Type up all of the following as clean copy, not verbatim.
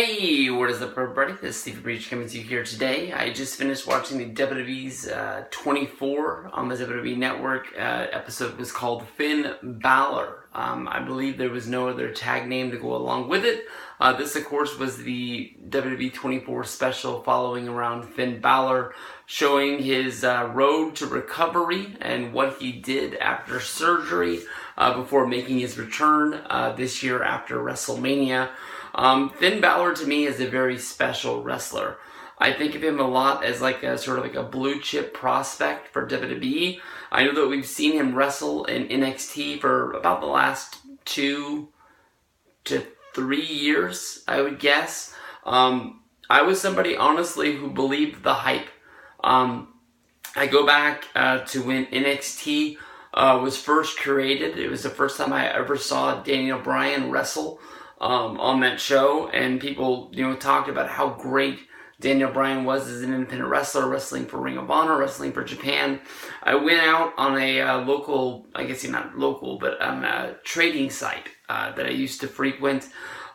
Hey, what is up, everybody? This is Steve Breach coming to you here today. I just finished watching the WWE's 24 on the WWE Network. Episode was called Finn Balor. I believe there was no other tag name to go along with it. This, of course, was the WWE 24 special following around Finn Balor, showing his road to recovery and what he did after surgery before making his return this year after WrestleMania. Finn Balor to me is a very special wrestler. I think of him a lot as like a sort of like a blue chip prospect for WWE. I know that we've seen him wrestle in NXT for about the last 2 to 3 years, I would guess. I was somebody, honestly, who believed the hype. I go back to when NXT was first created. It was the first time I ever saw Daniel Bryan wrestle on that show, and people, talked about how great Daniel Bryan was as an independent wrestler, wrestling for Ring of Honor, wrestling for Japan. I went out on a local, I guess not local, but on a trading site that I used to frequent.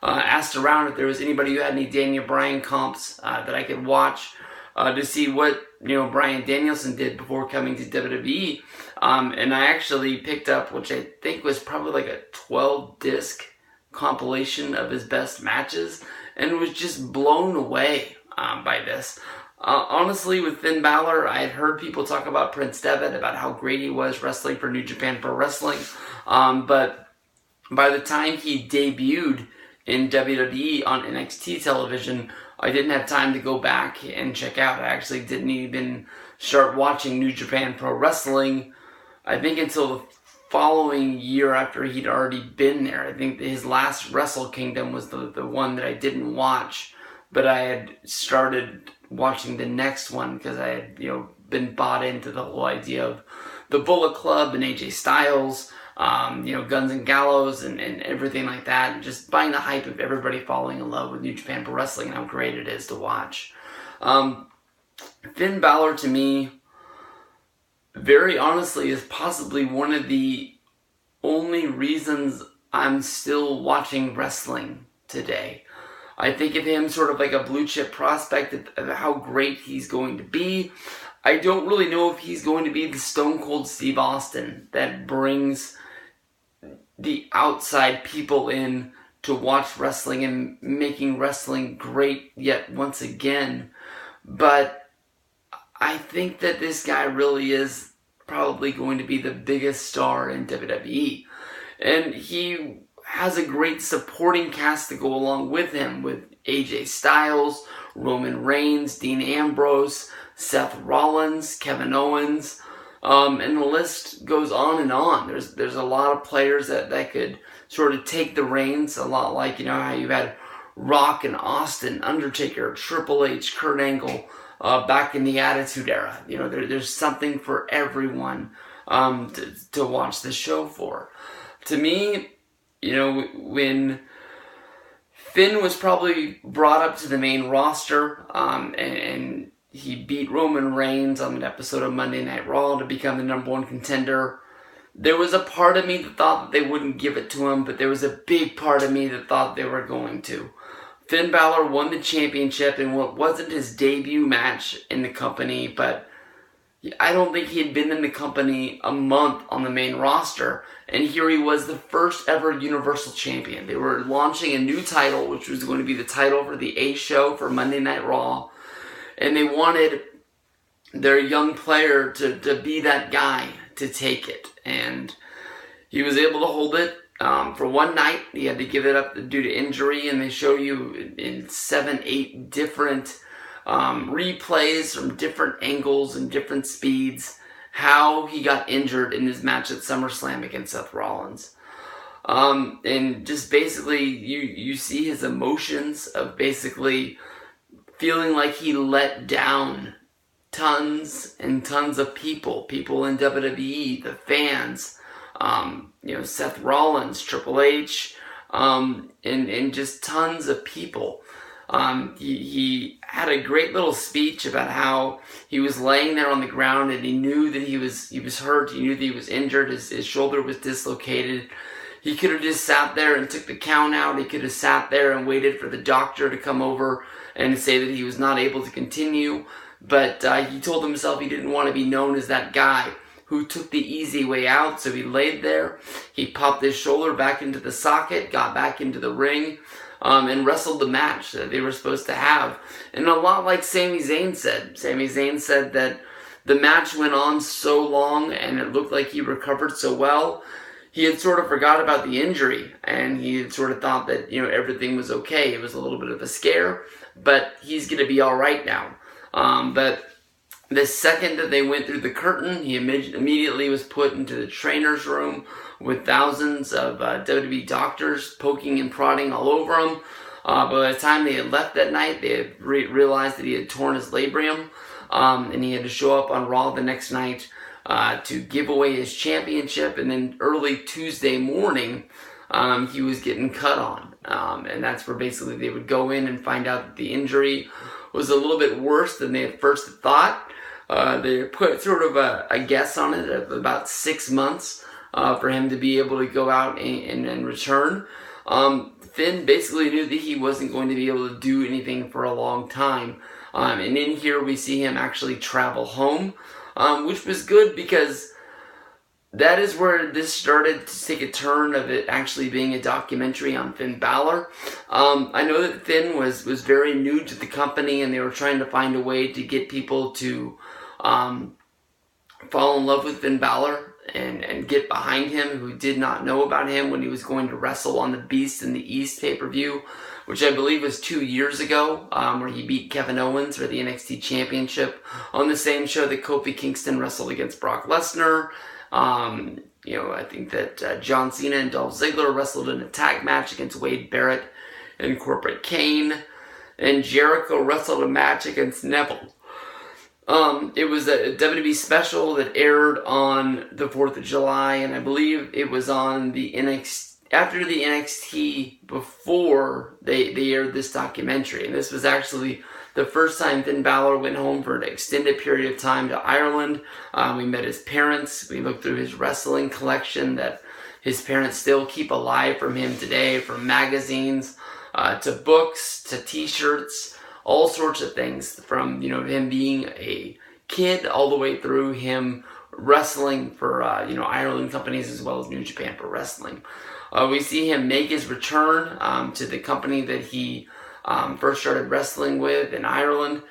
Asked around if there was anybody who had any Daniel Bryan comps that I could watch to see what Bryan Danielson did before coming to WWE. And I actually picked up, which I think was probably like a 12-disc compilation of his best matches, and was just blown away by this. Honestly, with Finn Balor, I had heard people talk about Prince Devitt, about how great he was wrestling for New Japan Pro Wrestling, but by the time he debuted in WWE on NXT television, I didn't have time to go back and check out. I actually didn't even start watching New Japan Pro Wrestling, I think, until the following year after he'd already been there. I think his last Wrestle Kingdom was the one that I didn't watch, but I had started watching the next one because I had been bought into the whole idea of the Bullet Club and AJ Styles, Guns and Gallows and everything like that, and just buying the hype of everybody falling in love with New Japan Pro Wrestling and how great it is to watch. Finn Balor, to me, very honestly, is possibly one of the only reasons I'm still watching wrestling today. I think of him sort of like a blue chip prospect of how great he's going to be. I don't really know if he's going to be the Stone Cold Steve Austin that brings the outside people in to watch wrestling and making wrestling great yet once again. But I think that this guy really is probably going to be the biggest star in WWE. And he has a great supporting cast to go along with him, with AJ Styles, Roman Reigns, Dean Ambrose, Seth Rollins, Kevin Owens, and the list goes on and on. There's a lot of players that could sort of take the reins, a lot like, how you had Rock and Austin, Undertaker, Triple H, Kurt Angle, back in the Attitude Era. There's something for everyone to watch the show for. To me, when Finn was probably brought up to the main roster, and he beat Roman Reigns on an episode of Monday Night Raw to become the number one contender, there was a part of me that thought that they wouldn't give it to him, but there was a big part of me that thought they were going to. Finn Balor won the championship in what wasn't his debut match in the company, but I don't think he had been in the company a month on the main roster, and here he was, the first ever Universal Champion. They were launching a new title, which was going to be the title for the A Show for Monday Night Raw, and they wanted their young player to be that guy to take it, and he was able to hold it. For one night, he had to give it up due to injury, and they show you in 7-8 different replays from different angles and different speeds how he got injured in his match at SummerSlam against Seth Rollins. And just basically, you see his emotions of basically feeling like he let down tons and tons of people in WWE, the fans, Seth Rollins, Triple H, and just tons of people. He had a great little speech about how he was laying there on the ground and he knew that he was hurt. He knew that he was injured. His shoulder was dislocated. He could have just sat there and took the count out. He could have sat there and waited for the doctor to come over and say that he was not able to continue. But he told himself he didn't want to be known as that guy who took the easy way out. So he laid there. He popped his shoulder back into the socket, got back into the ring, and wrestled the match that they were supposed to have. And a lot like Sami Zayn said. Sami Zayn said that the match went on so long and it looked like he recovered so well. He had sort of forgot about the injury, and he had sort of thought that, everything was okay. It was a little bit of a scare, but he's going to be all right now. But the second that they went through the curtain, he immediately was put into the trainer's room with thousands of WWE doctors poking and prodding all over him. But by the time they had left that night, they had realized that he had torn his labrum, and he had to show up on Raw the next night to give away his championship. And then early Tuesday morning, he was getting cut on. And that's where basically they would go in and find out that the injury was a little bit worse than they at first thought. They put sort of a guess on it of about 6 months for him to be able to go out and return. Finn basically knew that he wasn't going to be able to do anything for a long time. And in here we see him actually travel home, which was good because that is where this started to take a turn of it actually being a documentary on Finn Balor. I know that Finn was very new to the company, and they were trying to find a way to get people to fall in love with Finn Balor and get behind him who did not know about him when he was going to wrestle on the Beast in the East pay-per-view, which I believe was 2 years ago, where he beat Kevin Owens for the NXT Championship on the same show that Kofi Kingston wrestled against Brock Lesnar. I think that John Cena and Dolph Ziggler wrestled in a tag match against Wade Barrett and Corporate Kane, and Jericho wrestled a match against Neville. It was a WWE special that aired on the 4th of July, and I believe it was on the after the NXT before they aired this documentary. And this was actually the first time Finn Balor went home for an extended period of time to Ireland. We met his parents. We looked through his wrestling collection that his parents still keep alive from him today, from magazines to books to t-shirts, all sorts of things, from him being a kid all the way through him wrestling for Ireland companies as well as New Japan Pro Wrestling. We see him make his return to the company that he first started wrestling with in Ireland,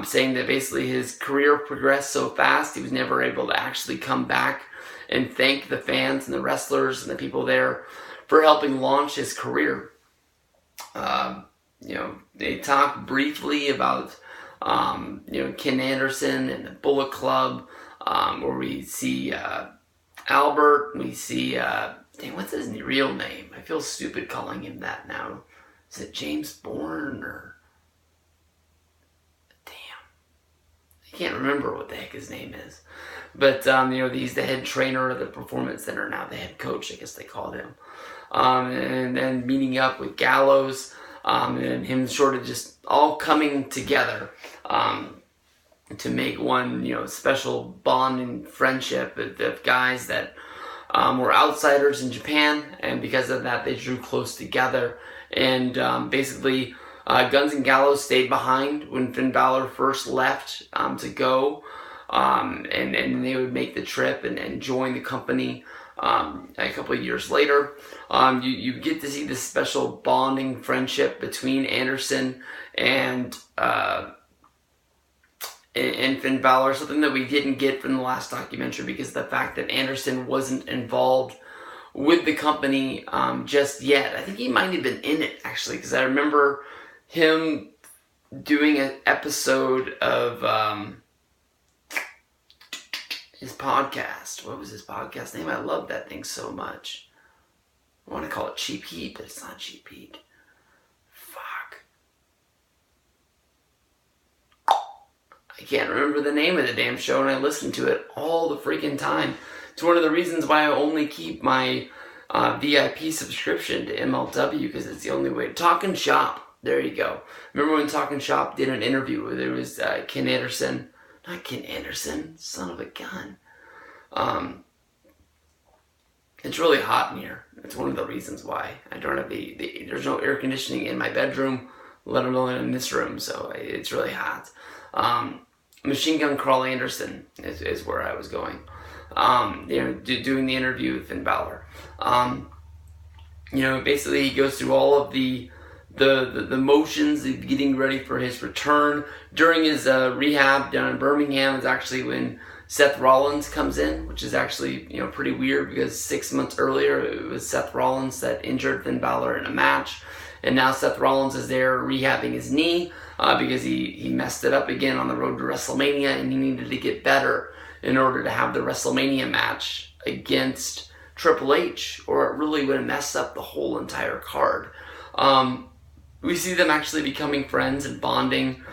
saying that basically his career progressed so fast he was never able to actually come back and thank the fans and the wrestlers and the people there for helping launch his career. They talk briefly about Ken Anderson and the Bullet Club, where we see Albert, we see what's his real name? I feel stupid calling him that now. Is it James Bourne or... Damn. I can't remember what the heck his name is. But, he's the head trainer of the Performance Center now, the head coach, I guess they called him. And then meeting up with Gallows, and him sort of just all coming together to make one, special bond and friendship of guys that were outsiders in Japan, and because of that, they drew close together. And basically, Guns and Gallows stayed behind when Finn Balor first left to go, and they would make the trip and join the company a couple of years later. You get to see this special bonding friendship between Anderson and Finn Balor, something that we didn't get from the last documentary because of the fact that Anderson wasn't involved with the company just yet. I think he might have been in it, actually, because I remember him doing an episode of his podcast. What was his podcast name? I love that thing so much. I want to call it Cheap Heat, but it's not Cheap Heat. Fuck. I can't remember the name of the damn show, and I listen to it all the freaking time. It's one of the reasons why I only keep my VIP subscription to MLW, because it's the only way. Talkin' Shop. There you go. Remember when Talkin' Shop did an interview where there was Ken Anderson? Not Ken Anderson. Son of a gun. It's really hot in here. It's one of the reasons why I don't have there's no air conditioning in my bedroom, let alone in this room, so it's really hot. Machine Gun Carl Anderson is where I was going. Doing the interview with Finn Balor. Basically he goes through all of the motions of getting ready for his return. During his rehab down in Birmingham is actually when Seth Rollins comes in, which is actually pretty weird because 6 months earlier it was Seth Rollins that injured Finn Balor in a match, and now Seth Rollins is there rehabbing his knee because he messed it up again on the road to WrestleMania, and he needed to get better in order to have the WrestleMania match against Triple H, or it really would have messed up the whole entire card. We see them actually becoming friends and bonding.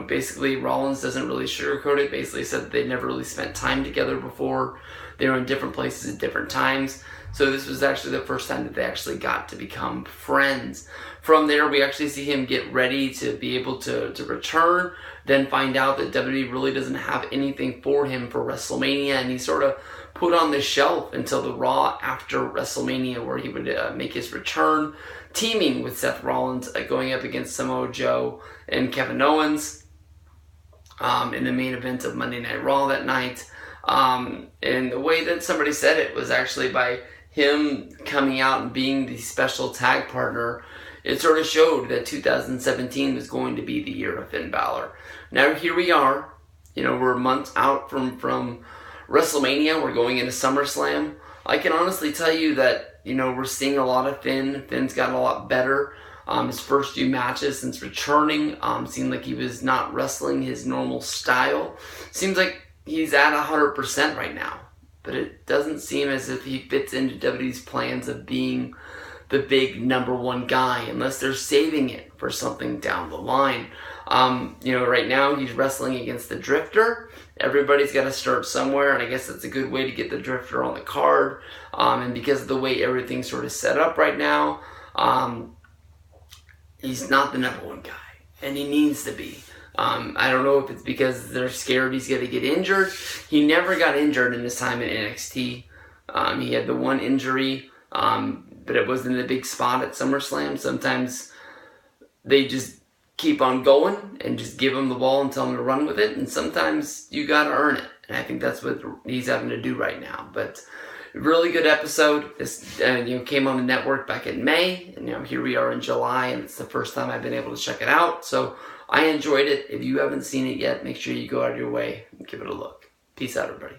Basically Rollins doesn't really sugarcoat it. Basically said that they never really spent time together before. They were in different places at different times. So this was actually the first time that they actually got to become friends. From there, we actually see him get ready to be able to return, then find out that WWE really doesn't have anything for him for WrestleMania, and he sort of put on the shelf until the Raw after WrestleMania, where he would make his return, teaming with Seth Rollins, going up against Samoa Joe and Kevin Owens in the main event of Monday Night Raw that night. And the way that somebody said it was actually by him coming out and being the special tag partner. It sort of showed that 2017 was going to be the year of Finn Balor. Now here we are, we're months out from WrestleMania. We're going into SummerSlam. I can honestly tell you that, we're seeing a lot of Finn. Finn's gotten a lot better. His first few matches since returning seemed like he was not wrestling his normal style. Seems like he's at 100% right now. But it doesn't seem as if he fits into WWE's plans of being the big number one guy, unless they're saving it for something down the line. Right now he's wrestling against the Drifter. Everybody's got to start somewhere, and I guess that's a good way to get the Drifter on the card. And because of the way everything's sort of set up right now, he's not the number one guy, and he needs to be. I don't know if it's because they're scared he's going to get injured. He never got injured in his time in NXT. He had the one injury, but it wasn't a big spot at SummerSlam. Sometimes they just keep on going and just give him the ball and tell him to run with it. And sometimes you got to earn it. And I think that's what he's having to do right now. But really good episode. This came on the network back in May. And here we are in July. And it's the first time I've been able to check it out. So I enjoyed it. If you haven't seen it yet, make sure you go out of your way and give it a look. Peace out, everybody.